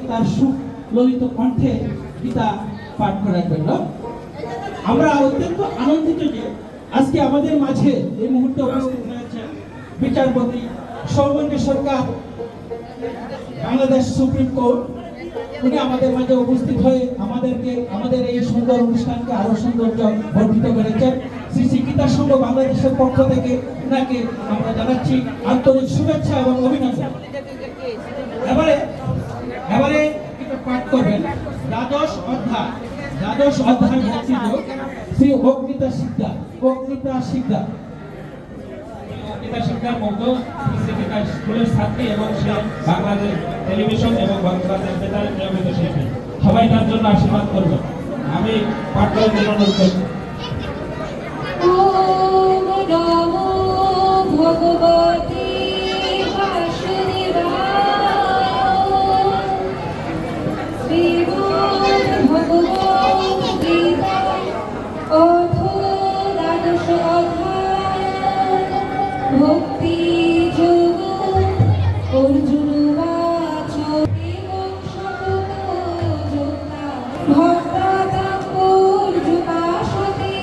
তার সুখ ললিত কণ্ঠে গীতা পাঠ করার জন্য আমরা অত্যন্ত আনন্দিত যে আজকে আমাদের মাঝে এই মুহূর্তে উপস্থিত হয়েছেন বিচারপতি সৌমেন্দ্র সরকার, বাংলাদেশ সুপ্রিম কোর্ট। উনি আমাদের মাঝে উপস্থিত হয়ে আমাদের এই সুন্দর অনুষ্ঠানকে আরো সৌন্দর্য বর্ধিত করেছেন। শ্রী শ্রী গীতা সংঘ বাংলাদেশের পক্ষ থেকে ওনাকে আমরা জানাচ্ছি আন্তরিক শুভেচ্ছা এবং অভিনন্দন। এবারে পাঠ করবেন দ্বাদশ অধ্যায় ভক্তিযোগ শ্রী অগ্নিতা শিকদার মতো স্কুলের ছাত্রী এবং সে বাংলাদেশ টেলিভিশন এবং বাংলাদেশ বেতারের নিয়মিত শিল্পী। সবাই তার জন্য আশীর্বাদ করবেন। আমি পাঠ করার জন্য অনুরোধ করছি। ভগবতী ভক্তি যোগ অর্জুন বাচ এবং ভক্তাপূর্যুপাসতে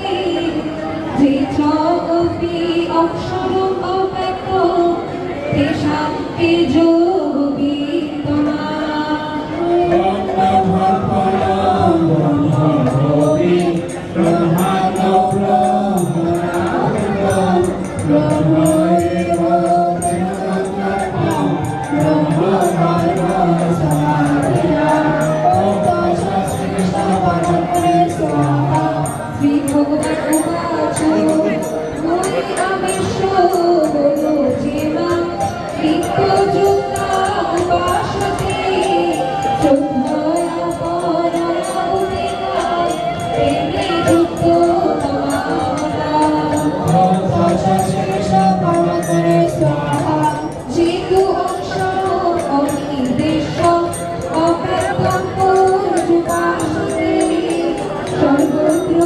যে চপি অক্ষরম অব্যক্ত তেষাং তে যোগ বিদ্যমান। শ্রী ভগবান উবাচ মুনি আমেশো বলো যেমা নিত্যযুক্তা উপাসতে শ্রদ্ধয়া পরয়া উদিতা প্রেমে যুক্ত তমামতা। যেতু অংশ অনির্দেশ অব্যক্তং পূর্যুপাসতে সর্বত্র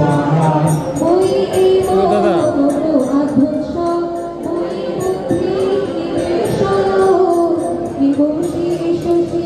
Swami